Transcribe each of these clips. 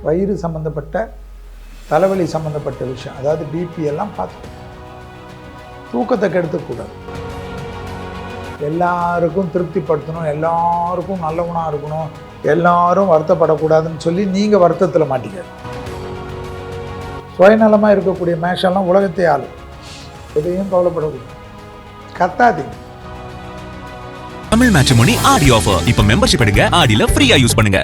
வயிறு சம்மந்தப்பட்ட தலைவலி சம்மந்தப்பட்ட விஷயம், அதாவது பிபி எல்லாம் பார்த்துக்கணும். தூக்கத்தை கெடுத்துக்கூடாது. எல்லாருக்கும் திருப்திப்படுத்தணும், எல்லாருக்கும் நல்லவனாக இருக்கணும், எல்லாரும் வருத்தப்படக்கூடாதுன்னு சொல்லி நீங்கள் வருத்தத்தில் மாட்டிக்காது. சுயநலமாக இருக்கக்கூடிய மேஷெல்லாம் உலகத்தை ஆளும். எதையும் கவலைப்படக்கூடாது. கத்தாதீங்க. தமிழ் மேட்ரிமோனி ஆடி ஆஃபர். இப்ப மெம்பர்ஷிப் எடுங்க, ஆடில ஃப்ரீயா யூஸ் பண்ணுங்க.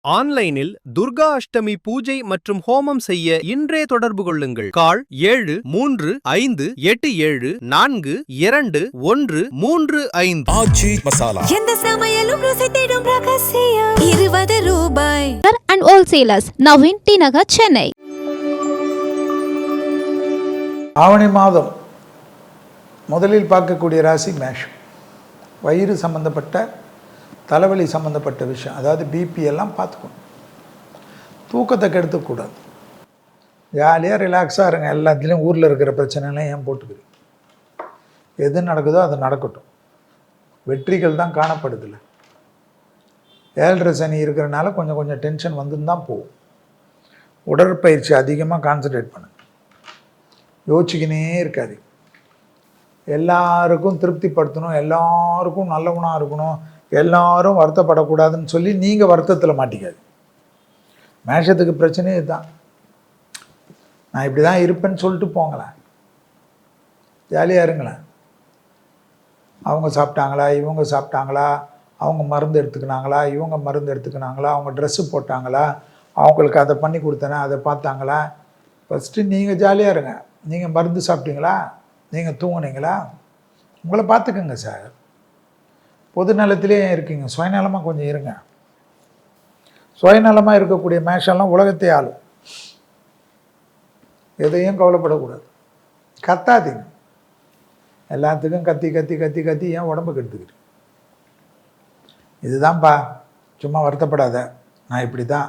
ஆன்லைனில் துர்கா அஷ்டமி பூஜை மற்றும் ஹோமம் செய்ய இன்றே தொடர்பு கொள்ளுங்கள். கால் 7354421335. ஆச்சி மசாலா. எந்த சமையலும் ருசி தேடும் ரகசியம் 20 ரூபாய். And wholesalers now in T Nagar, Chennai. ஆவணி மாதம் முதலில் பார்க்கக்கூடிய ராசி மேஷம். வயிறு சம்மந்தப்பட்ட தலைவலி சம்மந்தப்பட்ட விஷயம், அதாவது பிபி எல்லாம் பார்த்துக்கணும். தூக்கத்தை கெடுத்துக்கூடாது. ஜாலியாக ரிலாக்ஸாக இருங்க. எல்லாத்துலேயும் ஊரில் இருக்கிற பிரச்சனைலாம் ஏன் போட்டுக்கிறீங்க? எது நடக்குதோ அது நடக்கட்டும். வெற்றிகள் தான் காணப்படுதில்ல. 7.5 சனி இருக்கிறனால கொஞ்சம் கொஞ்சம் டென்ஷன் வந்துன்னு தான் போகும். உடற்பயிற்சி அதிகமாக கான்சன்ட்ரேட் பண்ணுங்க. யோசிச்சுக்கினே இருக்காது. எல்லாருக்கும் திருப்திப்படுத்தணும், எல்லாருக்கும் நல்லவனாக இருக்கணும், எல்லாரும் வருத்தப்படக்கூடாதுன்னு சொல்லி நீங்கள் வருத்தத்தில் மாட்டிக்காது. மேஷத்துக்கு பிரச்சனையே இதுதான். நான் இப்படி தான் இருப்பேன்னு சொல்லிட்டு போங்களேன். ஜாலியாக இருங்களேன். அவங்க சாப்பிட்டாங்களா, இவங்க சாப்பிட்டாங்களா, அவங்க மருந்து எடுத்துக்கினாங்களா, இவங்க மருந்து எடுத்துக்கினாங்களா, அவங்க ட்ரெஸ்ஸு போட்டாங்களா, அவங்களுக்கு அதை பண்ணி கொடுத்தேனே அதை பார்த்தாங்களா. ஃபஸ்ட்டு நீங்கள் ஜாலியாக இருங்க. நீங்கள் மருந்து சாப்பிட்டீங்களா, நீங்கள் தூங்குனீங்களா, உங்களை பார்த்துக்குங்க சார். பொது நலத்திலே இருக்கீங்க. சுயநலமாக கொஞ்சம் இருங்க. சுயநலமாக இருக்கக்கூடிய மேஷெல்லாம் உலகத்தை ஆளும். எதையும் கவலைப்படக்கூடாது. கத்தாதீங்க. எல்லாத்துக்கும் கத்தி கத்தி கத்தி கத்தி ஏன் உடம்பு கெடுத்துக்கிட்டு? இதுதான்ப்பா, சும்மா வருத்தப்படாத, நான் இப்படி தான்,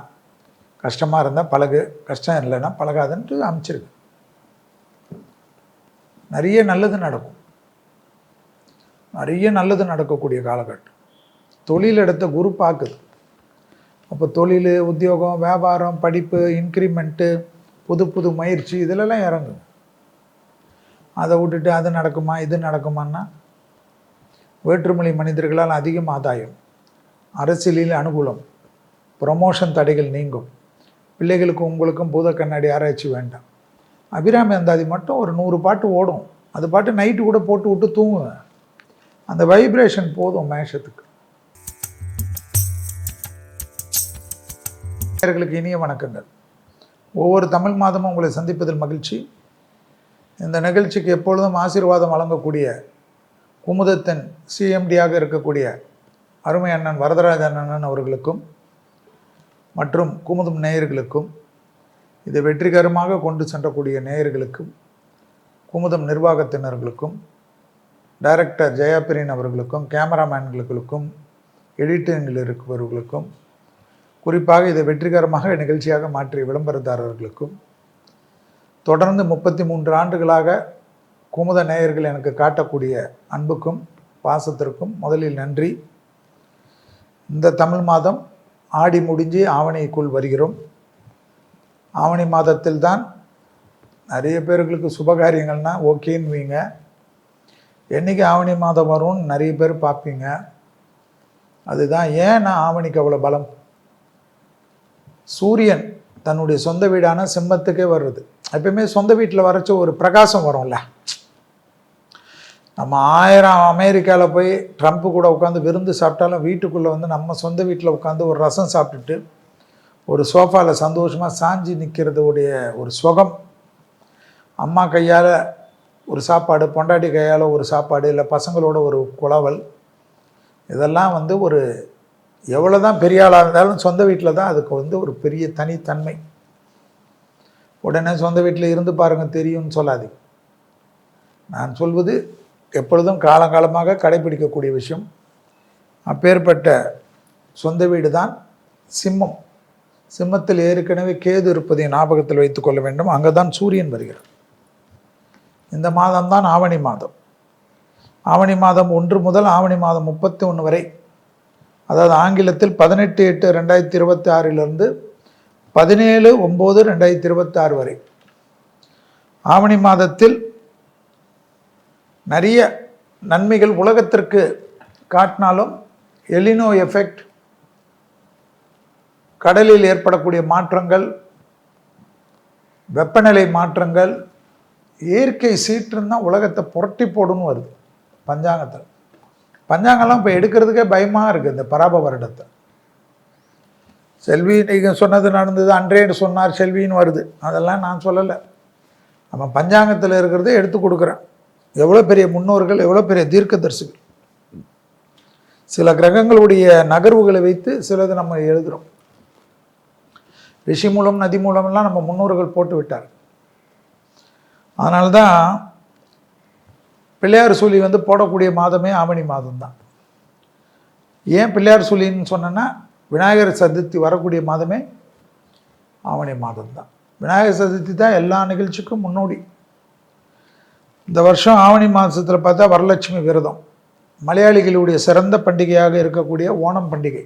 கஷ்டமாக இருந்தால் பழகு, கஷ்டம் இல்லைன்னா பழகாதுன்ட்டு அமைச்சிருக்கு. நிறைய நல்லது நடக்கும். நிறைய நல்லது நடக்கக்கூடிய காலகட்டம். தொழில் எடுத்த குரு பார்க்குது. அப்போ தொழில், உத்தியோகம், வியாபாரம், படிப்பு, இன்க்ரிமெண்ட்டு, புது புது முயற்சி இதிலெல்லாம் இறங்குங்க. அதை விட்டுட்டு அது நடக்குமா இது நடக்குமான்னா, வேற்றுமொழி மனிதர்களால் அதிகம் ஆதாயம், அரசியலில் அனுகூலம், ப்ரமோஷன் தடைகள் நீங்கும், பிள்ளைகளுக்கும் உங்களுக்கும் பூத கண்ணாடி ஆராய்ச்சி வேண்டாம். அபிராமி அந்தாதி மட்டும் ஒரு 100 பாட்டு ஓடும். அது பாட்டு நைட்டு கூட போட்டு விட்டு தூங்குங்க. அந்த வைப்ரேஷன் போதும் மேஷத்துக்கு. நேயர்களுக்கு இனிய வணக்கங்கள். ஒவ்வொரு தமிழ் மாதமும் உங்களை சந்திப்பதில் மகிழ்ச்சி. இந்த நிகழ்ச்சிக்கு எப்பொழுதும் ஆசீர்வாதம் வழங்கக்கூடிய குமுதத்தின் சிஎம்டியாக இருக்கக்கூடிய அருமை அண்ணன் வரதராஜன் அண்ணன் அவர்களுக்கும் மற்றும் குமுதம் நேயர்களுக்கும், இதை வெற்றிகரமாக கொண்டு சென்றக்கூடிய நேயர்களுக்கும், குமுதம் நிர்வாகத்தினர்களுக்கும், டைரக்டர் ஜெயாபிரியன் அவர்களுக்கும், கேமராமேன்களுக்கும், எடிட்டிங்கில் இருக்கிறவர்களுக்கும், குறிப்பாக இதை வெற்றிகரமாக நிகழ்ச்சியாக மாற்றிய விளம்பரதாரர்களுக்கும், தொடர்ந்து 33 ஆண்டுகளாக குமுத நேயர்கள் எனக்கு காட்டக்கூடிய அன்புக்கும் பாசத்திற்கும் முதலில் நன்றி. இந்த தமிழ் மாதம் ஆடி முடிஞ்சு ஆவணிக்குள் வருகிறோம். ஆவணி மாதத்தில் தான் நிறைய பேர்களுக்கு சுபகாரியங்கள்னால் ஓகேன்னு வைங்க. என்றைக்கு ஆவணி மாதம் வரும்னு நிறைய பேர் பார்ப்பீங்க. அதுதான் ஏன் நான் ஆவணிக்கு அவ்வளோ பலம். சூரியன் தன்னுடைய சொந்த வீடான சிம்மத்துக்கே வருது. எப்பயுமே சொந்த வீட்டில் வரைச்ச ஒரு பிரகாசம் வரும்ல. நம்ம 1000 அமெரிக்காவில் போய் ட்ரம்ப்பு கூட உட்காந்து விருந்து சாப்பிட்டாலும் வீட்டுக்குள்ளே வந்து நம்ம சொந்த வீட்டில் உட்காந்து ஒரு ரசம் சாப்பிட்டுட்டு ஒரு சோஃபாவில் சந்தோஷமாக சாஞ்சி நிற்கிறதுடைய ஒரு சுகம், அம்மா கையால் ஒரு சாப்பாடு, பொண்டாட்டி கையால் ஒரு சாப்பாடு, இல்லை பசங்களோட ஒரு குளவல், இதெல்லாம் வந்து ஒரு எவ்வளோ தான் பெரிய ஆளாக இருந்தாலும் சொந்த வீட்டில் தான் அதுக்கு வந்து ஒரு பெரிய தனித்தன்மை. உடனே சொந்த வீட்டில் இருந்து பாருங்கள் தெரியும்னு சொல்லாதீங்க. நான் சொல்வது எப்பொழுதும் காலங்காலமாக கடைபிடிக்கக்கூடிய விஷயம். அப்பேற்பட்ட சொந்த வீடு தான் சிம்மம். சிம்மத்தில் ஏற்கனவே கேது இருப்பதை ஞாபகத்தில் வைத்துக் கொள்ள வேண்டும். அங்கே தான் சூரியன் வருகிறார். இந்த மாதம்தான் ஆவணி மாதம். ஆவணி மாதம் 1 முதல் ஆவணி மாதம் 31 வரை அதாவது ஆங்கிலத்தில் 18/8/2026 17/9/2026 வரை. ஆவணி மாதத்தில் நிறைய நன்மைகள் உலகத்திற்கு காட்டினாலும் எலினோ எஃபெக்ட், கடலில் ஏற்படக்கூடிய மாற்றங்கள், வெப்பநிலை மாற்றங்கள், இயற்கை சீற்றுன்னு தான் உலகத்தை புரட்டி போடுன்னு வருது பஞ்சாங்கத்தில். பஞ்சாங்கம்லாம் இப்போ எடுக்கிறதுக்கே பயமாக இருக்குது இந்த பராப வருடத்தை. செல்வி நீங்கள் சொன்னது நடந்தது, அன்றேன்னு சொன்னார் செல்வின்னு வருது. அதெல்லாம் நான் சொல்லலை, நம்ம பஞ்சாங்கத்தில் இருக்கிறத எடுத்து கொடுக்குறேன். எவ்வளோ பெரிய முன்னோர்கள், எவ்வளோ பெரிய தீர்க்கதரிசிகள். சில கிரகங்களுடைய நகர்வுகளை வைத்து சிலது நம்ம எழுதுகிறோம். ரிஷி மூலம் நதி மூலமெல்லாம் நம்ம முன்னோர்கள் போட்டு விட்டார். அதனால தான் பிள்ளையார் சூழி போடக்கூடிய மாதமே ஆவணி மாதம்தான். ஏன் பிள்ளையார் சூழின்னு சொன்னேன்னா, விநாயகர் சதுர்த்தி வரக்கூடிய மாதமே ஆவணி மாதம்தான். விநாயகர் சதுர்த்தி தான் எல்லா நிகழ்ச்சிக்கும் முன்னோடி. இந்த வருஷம் ஆவணி மாதத்தில் பார்த்தா வரலட்சுமி விரதம், மலையாளிகளுடைய சிறந்த பண்டிகையாக இருக்கக்கூடிய ஓணம் பண்டிகை,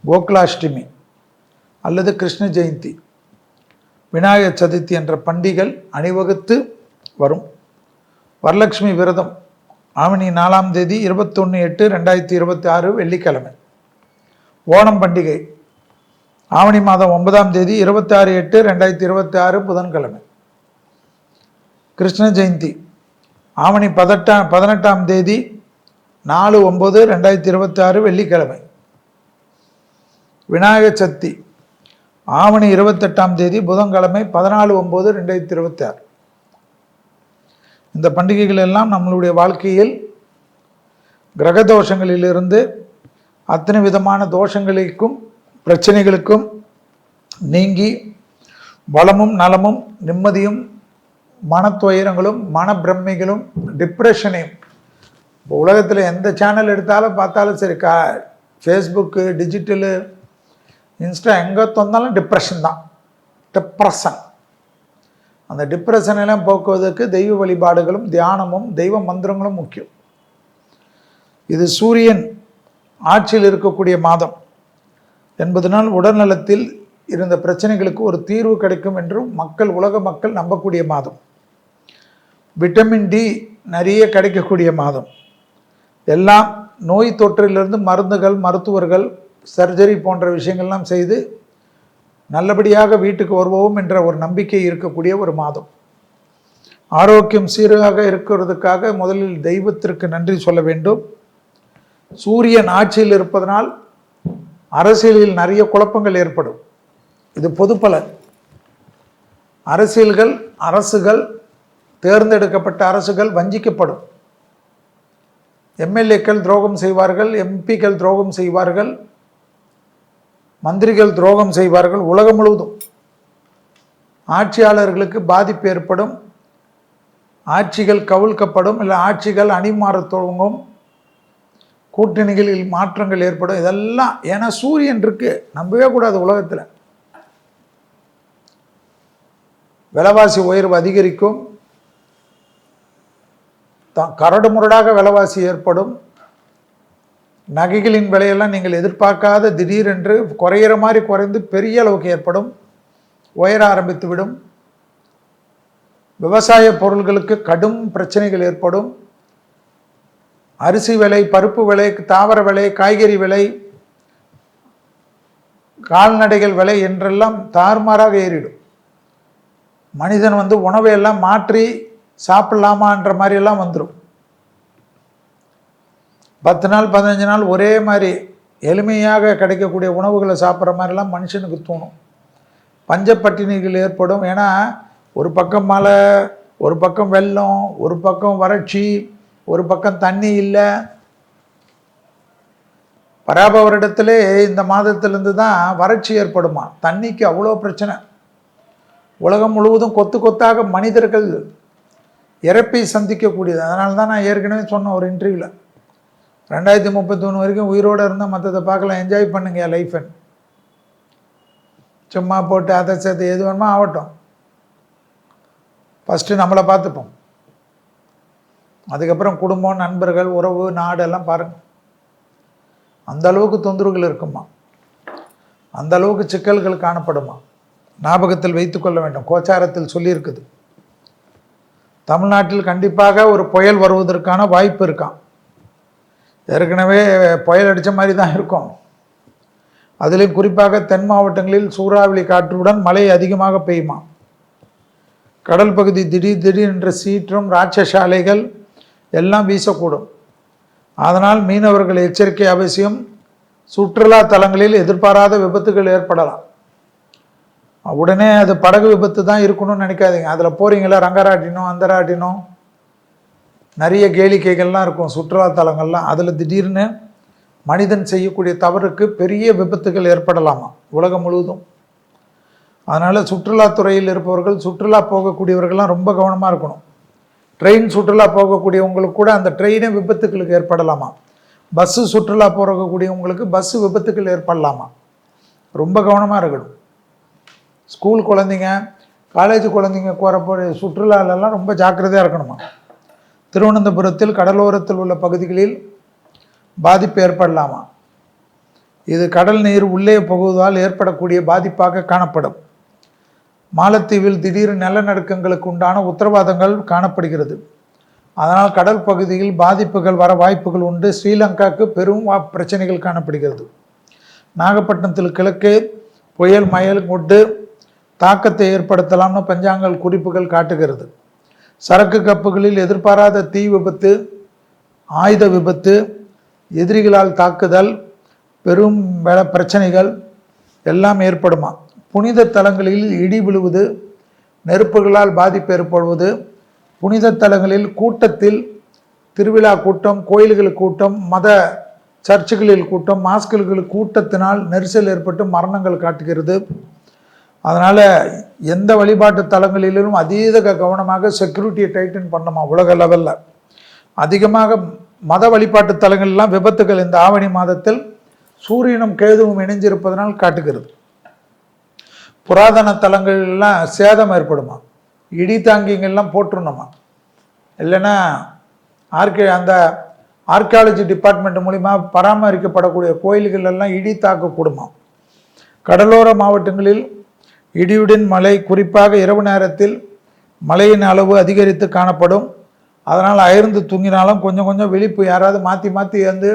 கோகுலாஷ்டமி அல்லது கிருஷ்ண ஜெயந்தி, விநாயகர் சதுர்த்தி என்ற பண்டிகைகள் அணிவகுத்து வரும். வரலட்சுமி விரதம் ஆவணி 4ஆம் தேதி 21/8/2026 வெள்ளிக்கிழமை. ஓணம் பண்டிகை ஆவணி மாதம் 9ஆம் தேதி 26/8/2026 புதன்கிழமை. கிருஷ்ண ஜெயந்தி ஆவணி 18ஆம் தேதி 4/9/2026 வெள்ளிக்கிழமை. விநாயகர் சதுர்த்தி ஆவணி 28ஆம் தேதி புதன்கிழமை 14/9/2026. இந்த பண்டிகைகள் எல்லாம் நம்மளுடைய வாழ்க்கையில் கிரக தோஷங்களிலிருந்து அத்தனை விதமான தோஷங்களுக்கும் பிரச்சனைகளுக்கும் நீங்கி வளமும் நலமும் நிம்மதியும் மனத்துயரங்களும் மனப்பிரமைகளும் டிப்ரெஷனையும். இப்போ உலகத்தில் எந்த சேனல் எடுத்தாலும் பார்த்தாலும் சரி, ஃபேஸ்புக்கு, டிஜிட்டலு, இன்ஸ்டா, எங்கே தந்தாலும் டிப்ரெஷன் தான். டிப்ரெஷன். அந்த டிப்ரெஷன் எல்லாம் போக்குவதற்கு தெய்வ வழிபாடுகளும் தியானமும் தெய்வ மந்திரங்களும் முக்கியம். இது சூரியன் ஆட்சியில் இருக்கக்கூடிய மாதம் என்பதனால் உடல்நலத்தில் இருந்த பிரச்சனைகளுக்கு ஒரு தீர்வு கிடைக்கும் என்று உலக மக்கள் நம்பக்கூடிய மாதம். விட்டமின் டி நிறைய கிடைக்கக்கூடிய மாதம். எல்லாம் நோய் தொற்றிலிருந்து மருந்துகள், மருத்துவர்கள், சர்ஜரி போன்ற விஷயங்கள்லாம் செய்து நல்லபடியாக வீட்டுக்கு வருவோம் என்ற ஒரு நம்பிக்கை இருக்கக்கூடிய ஒரு மாதம். ஆரோக்கியம் சீராக இருக்கிறதுக்காக முதலில் தெய்வத்திற்கு நன்றி சொல்ல வேண்டும். சூரியன் ஆட்சியில் இருப்பதனால் அரசியலில் நிறைய குழப்பங்கள் ஏற்படும். இது பொதுப்பலன். அரசுகள் தேர்ந்தெடுக்கப்பட்ட அரசுகள் வஞ்சிக்கப்படும். எம்எல்ஏக்கள் துரோகம் செய்வார்கள், எம்பிக்கள் துரோகம் செய்வார்கள், மந்திரிகள் துரோகம் செய்வார்கள். உலகம் முழுவதும் ஆட்சியாளர்களுக்கு பாதிப்பு ஏற்படும். ஆட்சிகள் கவிழ்க்கப்படும், இல்லை ஆட்சிகள் அணிமாறத் துவங்கும், கூட்டணிகளில் மாற்றங்கள் ஏற்படும். இதெல்லாம் ஏன்னா சூரியன் இருக்கு, நம்பவே கூடாது. உலகத்தில் விலைவாசி உயர்வு அதிகரிக்கும், கரடு முரடாக விலைவாசி ஏற்படும். நகைகளின் விலையெல்லாம் நீங்கள் எதிர்பார்க்காத திடீரென்று குறையிற மாதிரி குறைந்து பெரிய அளவுக்கு ஏற்படும், உயர ஆரம்பித்து விடும். விவசாய பொருள்களுக்கு கடும் பிரச்சனைகள் ஏற்படும். அரிசி விலை, பருப்பு விலை, தாவர விலை, காய்கறி விலை, கால்நடைகள் விலை என்றெல்லாம் தாறுமாறாக ஏறிடும். மனிதன் உணவையெல்லாம் மாற்றி சாப்பிடலாமான்ற மாதிரியெல்லாம் வந்துடும். 10 நாள் 15 நாள் ஒரே மாதிரி எளிமையாக கிடைக்கக்கூடிய உணவுகளை சாப்பிட்ற மாதிரிலாம் மனுஷனுக்கு தோணும். பஞ்சப்பட்டினிகள் ஏற்படும். ஏன்னா ஒரு பக்கம் மழை, ஒரு பக்கம் வெள்ளம், ஒரு பக்கம் வறட்சி, ஒரு பக்கம் தண்ணி இல்லை. பராப வருடத்திலே இந்த மாதத்திலிருந்து தான் வறட்சி ஏற்படுமா. தண்ணிக்கு அவ்வளோ பிரச்சனை. உலகம் முழுவதும் கொத்து கொத்தாக மனிதர்கள் இறப்பை சந்திக்கக்கூடியது. அதனால தான் நான் ஏற்கனவே சொன்னேன் ஒரு இன்டர்வியூவில், 2031 வரைக்கும் உயிரோடு இருந்தால் மற்றதை பார்க்கலாம், என்ஜாய் பண்ணுங்க லைஃபை. சும்மா போட்டு அதை சேர்த்து எது வேணுமோ ஆகட்டும், ஃபஸ்ட்டு நம்மளை பார்த்துப்போம், அதுக்கப்புறம் குடும்பம், நண்பர்கள், உறவு, நாடு எல்லாம் பாருங்கள். அந்த அளவுக்கு தொந்தரவுகள் இருக்குமா, அந்த அளவுக்கு சிக்கல்கள் காணப்படுமா, ஞாபகத்தில் வைத்துக்கொள்ள வேண்டும். கோச்சாரத்தில் சொல்லியிருக்குது. தமிழ்நாட்டில் கண்டிப்பாக ஒரு புயல் வருவதற்கான வாய்ப்பு இருக்கான். ஏற்கனவே புயல் அடித்த மாதிரி தான் இருக்கும். அதிலும் குறிப்பாக தென் மாவட்டங்களில் சூறாவளி காற்றுடன் மழை அதிகமாக பெய்யுமா. கடல் பகுதி திடீரென்று சீற்றம், ராட்சசாலைகள் எல்லாம் வீசக்கூடும். அதனால் மீனவர்கள் எச்சரிக்கை அவசியம். சுற்றுலா தலங்களில் எதிர்பாராத விபத்துகள் ஏற்படலாம். உடனே அது படகு விபத்து தான் இருக்கணும்னு நினைக்காதீங்க. அதில் போகிறீங்களா, ரங்கராட்டினம் அந்தராட்டினம் நிறைய கேளிக்கைகள்லாம் இருக்கும் சுற்றுலா தலங்கள்லாம். அதில் திடீர்னு மனிதன் செய்யக்கூடிய தவறுக்கு பெரிய விபத்துகள் ஏற்படலாமா உலகம் முழுவதும். அதனால் சுற்றுலாத்துறையில் இருப்பவர்கள், சுற்றுலா போகக்கூடியவர்கள்லாம் ரொம்ப கவனமாக இருக்கணும். ட்ரெயின் சுற்றுலா போகக்கூடியவங்களுக்கு கூட அந்த ட்ரெயினே விபத்துக்களுக்கு ஏற்படலாமா. பஸ்ஸு சுற்றுலா போகக்கூடியவங்களுக்கு பஸ்ஸு விபத்துக்கள் ஏற்படலாமா. ரொம்ப கவனமாக இருக்கணும். ஸ்கூல் குழந்தைங்க, காலேஜ் குழந்தைங்க போகிறப்போ சுற்றுலாலெல்லாம் ரொம்ப ஜாக்கிரதையாக இருக்கணுமா. திருவனந்தபுரத்தில் கடலோரத்தில் உள்ள பகுதிகளில் பாதிப்பு ஏற்படலாமா. இது கடல் நீர் உள்ளே புகுவதால் ஏற்படக்கூடிய பாதிப்பாக காணப்படும். மாலத்தீவில் திடீர் நிலநடுக்கங்களுக்கு உண்டான உத்தரவாதங்கள் காணப்படுகிறது. அதனால் கடல் பகுதியில் பாதிப்புகள் வர வாய்ப்புகள் உண்டு. ஸ்ரீலங்காவுக்கு பெரும் பிரச்சனைகள் காணப்படுகிறது. நாகப்பட்டினத்தில் கிழக்கே புயல் மயல் கொண்டு தாக்கத்தை ஏற்படுத்தலாம்னு பஞ்சாங்கல் குறிப்புகள் காட்டுகிறது. சரக்கு கப்பல்களில் எதிர்பாராத தீ விபத்து, ஆயுத விபத்து, எதிரிகளால் தாக்குதல், பெரும் பிரச்சனைகள் எல்லாம் ஏற்படுமா. புனித தலங்களில் இடி விழுவது, நெருப்புகளால் பாதிப்பு ஏற்படுவது, புனித தலங்களில் கூட்டத்தில் திருவிழா கூட்டம், கோயில்கள் கூட்டம், மத சர்ச்சுகளில் கூட்டம், மாஸ்குகளில் கூட்டத்தினால் நெரிசல் ஏற்பட்டு மரணங்கள் காட்டுகிறது. அதனால் எந்த வழிபாட்டு தலங்களிலும் அதீத கவனமாக செக்யூரிட்டியை டைட்டன் பண்ணணுமா. உலக லெவலில் அதிகமாக மத வழிபாட்டு தலங்கள்லாம் விபத்துகள் இந்த ஆவணி மாதத்தில் சூரியனும் கேதுவும் இணைஞ்சிருப்பதனால் காட்டுகிறது. புராதன தலங்கள்லாம் சேதம் ஏற்படுமா. இடி தாங்கிங்கெல்லாம் போட்டுருணுமா. இல்லைன்னா அந்த ஆர்கியாலஜி டிபார்ட்மெண்ட் மூலிமா பராமரிக்கப்படக்கூடிய கோயில்கள் எல்லாம் இடி தாக்கக்கூடுமா. கடலோர மாவட்டங்களில் இடியுடன் மழை, குறிப்பாக இரவு நேரத்தில் மழையின் அளவு அதிகரித்து காணப்படும். அதனால் அயர்ந்து தூங்கினாலும் கொஞ்சம் கொஞ்சம் விழிப்பு யாராவது மாற்றி வந்து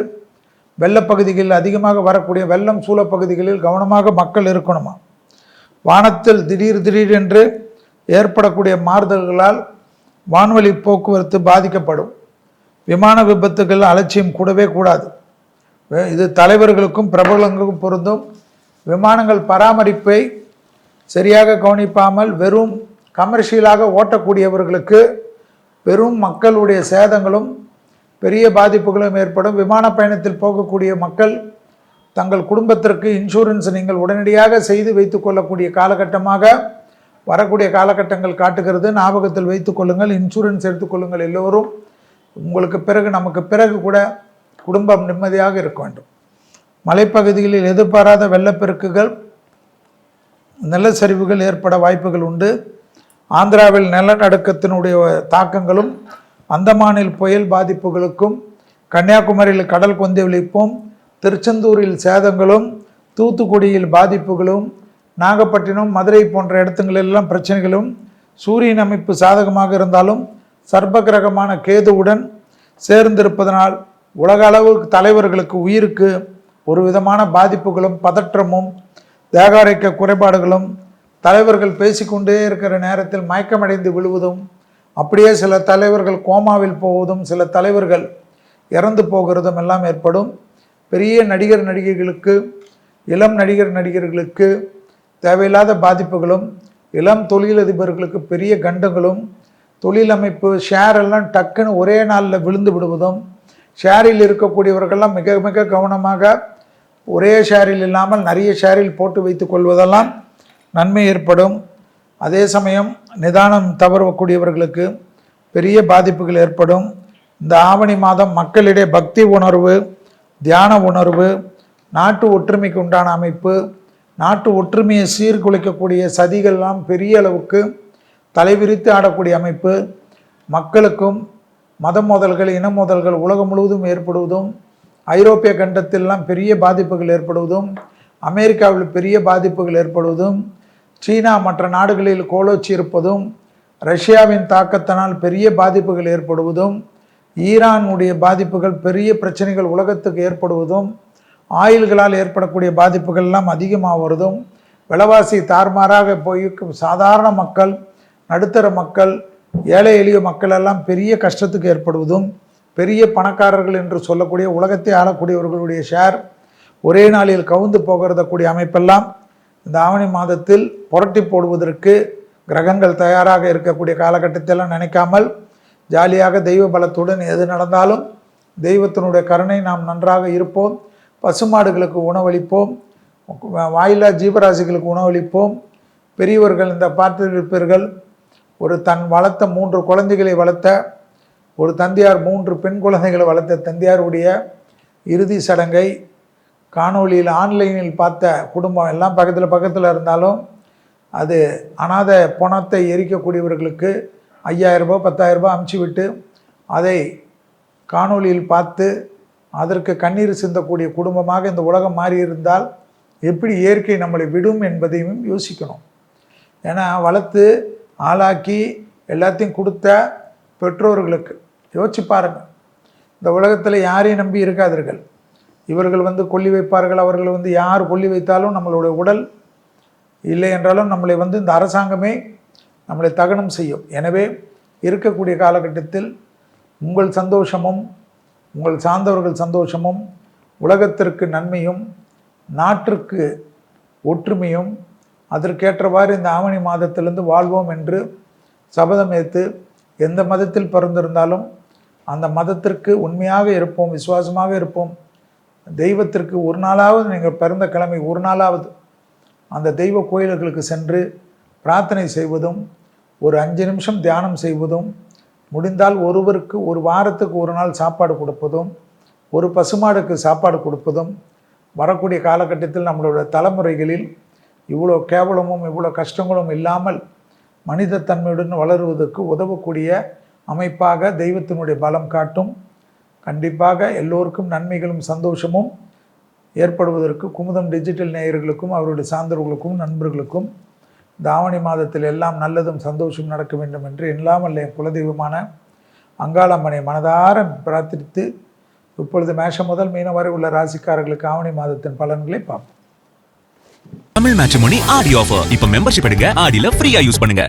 வெள்ளப்பகுதிகளில் அதிகமாக வரக்கூடிய வெள்ளம் சூழப்பகுதிகளில் கவனமாக மக்கள் இருக்கணுமா. வானத்தில் திடீரென்று ஏற்படக்கூடிய மாறுதல்களால் வான்வழி போக்குவரத்து பாதிக்கப்படும். விமான விபத்துகள் அலட்சியம் கூடவே கூடாது. இது தலைவர்களுக்கும் பிரபலங்களுக்கும் பொருந்தும். விமானங்கள் பராமரிப்பை சரியாக கவனிப்பாமல் வெறும் கமர்ஷியலாக ஓட்டக்கூடியவர்களுக்கு பெரும் மக்களுடைய சேதங்களும் பெரிய பாதிப்புகளும் ஏற்படும். விமான பயணத்தில் போகக்கூடிய மக்கள் தங்கள் குடும்பத்திற்கு இன்சூரன்ஸ் நீங்கள் உடனடியாக செய்து வைத்து கொள்ளக்கூடிய காலகட்டமாக வரக்கூடிய காலகட்டங்கள் காட்டுகிறது. ஞாபகத்தில் வைத்து கொள்ளுங்கள், இன்சூரன்ஸ் எடுத்துக்கொள்ளுங்கள். எல்லோரும் உங்களுக்கு பிறகு, நமக்கு பிறகு கூட குடும்பம் நிம்மதியாக இருக்க வேண்டும். மலைப்பகுதிகளில் எதிர்பாராத வெள்ளப்பெருக்குகள், நிலச்சரிவுகள் ஏற்பட வாய்ப்புகள் உண்டு. ஆந்திராவில் நிலநடுக்கத்தினுடைய தாக்கங்களும், அந்தமானில் புயல் பாதிப்புகளுக்கும், கன்னியாகுமரியில் கடல் கொந்தளிப்பும், திருச்செந்தூரில் சேதங்களும், தூத்துக்குடியில் பாதிப்புகளும், நாகப்பட்டினம், மதுரை போன்ற இடத்துங்களெல்லாம் பிரச்சனைகளும், சூரியன் அமைப்பு சாதகமாக இருந்தாலும் சர்ப்பகிரகமான கேதுவுடன் சேர்ந்திருப்பதனால் உலக அளவுக்கு தலைவர்களுக்கு உயிருக்கு ஒரு விதமான பாதிப்புகளும் பதற்றமும் தேகாரைக்க குறைபாடுகளும், தலைவர்கள் பேசிக்கொண்டே இருக்கிற நேரத்தில் மயக்கமடைந்து விழுவதும், அப்படியே சில தலைவர்கள் கோமாவில் போவதும், சில தலைவர்கள் இறந்து போகிறதும் எல்லாம் ஏற்படும். பெரிய நடிகர் நடிகைகளுக்கு, இளம் நடிகர் நடிகர்களுக்கு தேவையில்லாத பாதிப்புகளும், இளம் தொழிலதிபர்களுக்கு பெரிய கண்டங்களும், தொழில் அமைப்பு ஷேர் எல்லாம் டக்குன்னு ஒரே நாளில் விழுந்து விடுவதும், ஷேரில் இருக்கக்கூடியவர்கள்லாம் மிக மிக கவனமாக ஒரே ஷேரில் இல்லாமல் நிறைய ஷேரில் போட்டு வைத்து கொள்வதெல்லாம் நன்மை ஏற்படும். அதே சமயம் நிதானம் தவறக்கூடியவர்களுக்கு பெரிய பாதிப்புகள் ஏற்படும். இந்த ஆவணி மாதம் மக்களிடையே பக்தி உணர்வு, தியான உணர்வு, நாட்டு ஒற்றுமைக்கு உண்டான அமைப்பு, நாட்டு ஒற்றுமையை சீர்குலைக்கக்கூடிய சதிகள்லாம் பெரிய அளவுக்கு தலைவிரித்து ஆடக்கூடிய அமைப்பு, மக்களுக்கும் மத மோதல்கள், இன மோதல்கள் உலகம் முழுவதும் ஏற்படுவதும், ஐரோப்பிய கண்டத்திலெல்லாம் பெரிய பாதிப்புகள் ஏற்படுவதும், அமெரிக்காவில் பெரிய பாதிப்புகள் ஏற்படுவதும், சீனா மற்ற நாடுகளில் கோலோச்சி இருப்பதும், ரஷ்யாவின் தாக்கத்தினால் பெரிய பாதிப்புகள் ஏற்படுவதும், ஈரானுடைய பாதிப்புகள் பெரிய பிரச்சனைகள் உலகத்துக்கு ஏற்படுவதும், ஆயில்களால் ஏற்படக்கூடிய பாதிப்புகள் எல்லாம் அதிகமாக வருவதும், விலைவாசி தாறுமாறாக போய் சாதாரண மக்கள், நடுத்தர மக்கள், ஏழை எளிய மக்கள் எல்லாம் பெரிய கஷ்டத்துக்கு ஏற்படுவதும், பெரிய பணக்காரர்கள் என்று சொல்லக்கூடிய உலகத்தை ஆளக்கூடியவர்களுடைய ஷேர் ஒரே நாளில் கவுந்து போகிறதக்கூடிய அமைப்பெல்லாம் இந்த ஆவணி மாதத்தில் புரட்டி போடுவதற்கு கிரகங்கள் தயாராக இருக்கக்கூடிய காலகட்டத்திலாம் நினைக்காமல் ஜாலியாக தெய்வ பலத்துடன் எது நடந்தாலும் தெய்வத்தினுடைய கருணை நாம் நன்றாக இருப்போம். பசுமாடுகளுக்கு உணவளிப்போம், வாயிலா ஜீவராசிகளுக்கு உணவளிப்போம். பெரியவர்கள் இந்த பார்த்திருப்பீர்கள், ஒரு தன் வளர்த்த 3 குழந்தைகளை வளர்த்த ஒரு தந்தையார் 3 பெண் குழந்தைகளை வளர்த்த தந்தையாருடைய இறுதி சடங்கை காணொளியில் ஆன்லைனில் பார்த்த குடும்பம் எல்லாம் பக்கத்தில் இருந்தாலும் அது அனாதை பணத்தை எரிக்கக்கூடியவர்களுக்கு 5000 ரூபாய் 10,000 ரூபாய் அமுச்சு விட்டு அதை காணொளியில் பார்த்து அதற்கு கண்ணீர் சிந்தக்கூடிய குடும்பமாக இந்த உலகம் மாறியிருந்தால் எப்படி இயற்கை நம்மளை விடும் என்பதையும் யோசிக்கணும். ஏன்னா வளர்த்து ஆளாக்கி எல்லாத்தையும் கொடுத்த பெற்றோர்களுக்கு யோசிச்சு பாருங்கள். இந்த உலகத்தில் யாரையும் நம்பி இருக்காதீர்கள். இவர்கள் கொல்லி வைப்பார்கள், அவர்கள் யார் கொல்லி வைத்தாலும் நம்மளுடைய உடல் இல்லை என்றாலும் நம்மளை இந்த அரசாங்கமே நம்மளை தகனம் செய்யும். எனவே இருக்கக்கூடிய காலகட்டத்தில் உங்கள் சந்தோஷமும் உங்கள் சார்ந்தவர்கள் சந்தோஷமும் உலகத்திற்கு நன்மையும் நாட்டிற்கு ஒற்றுமையும் அதற்கேற்றவாறு இந்த ஆவணி மாதத்திலிருந்து வாழ்வோம் என்று சபதம் ஏற்று எந்த மதத்தில் பிறந்திருந்தாலும் அந்த மதத்திற்கு உண்மையாக இருப்போம், விசுவாசமாக இருப்போம். தெய்வத்திற்கு ஒரு நாளாவது நீங்கள் பிறந்த கிழமை ஒரு நாளாவது அந்த தெய்வ கோயில்களுக்கு சென்று பிரார்த்தனை செய்வதும், ஒரு 5 நிமிஷம் தியானம் செய்வதும், முடிந்தால் ஒருவருக்கு ஒரு வாரத்துக்கு ஒரு நாள் சாப்பாடு கொடுப்பதும், ஒரு பசுமாடுக்கு சாப்பாடு கொடுப்பதும் வரக்கூடிய காலகட்டத்தில் நம்மளுடைய தலைமுறைகளில் இவ்வளோ கேவலமும் இவ்வளோ கஷ்டங்களும் இல்லாமல் மனித தன்மையுடன் வளருவதற்கு உதவக்கூடிய அமைப்பாக தெய்வத்தினுடைய பலம் காட்டும். கண்டிப்பாக எல்லோருக்கும் நன்மைகளும் சந்தோஷமும் ஏற்படுவதற்கு குமுதம் டிஜிட்டல் நேயர்களுக்கும் அவருடைய சார்ந்தவர்களுக்கும் நண்பர்களுக்கும் இந்த ஆவணி மாதத்தில் எல்லாம் நல்லதும் சந்தோஷம் நடக்க வேண்டும் என்று இல்லாமல் என் குலதெய்வமான அங்காளம்மனை மனதார பிரார்த்தித்து இப்பொழுது மேஷம் முதல் மீனம் வரை உள்ள ராசிக்காரர்களுக்கு ஆவணி மாதத்தின் பலன்களை பார்ப்போம். தமிழ் மேட்ரிமோனி ஆடி ஆஃபர். இப்ப மெம்பர்ஷிப் எடுங்க, ஆடில ஃப்ரீயா யூஸ் பண்ணுங்க.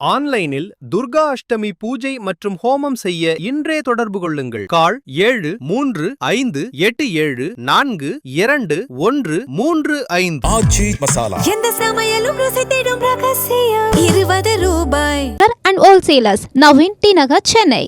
ஆன்லைனில் துர்கா அஷ்டமி பூஜை மற்றும் ஹோமம் செய்ய இன்றே தொடர்பு கொள்ளுங்கள். கால் 7357422135. ஆச்சி மசாலா எந்த சமையலும் ருசி தேடும் ரகசியம் 20 ரூபாய். and wholesalers now in T Nagar, Chennai.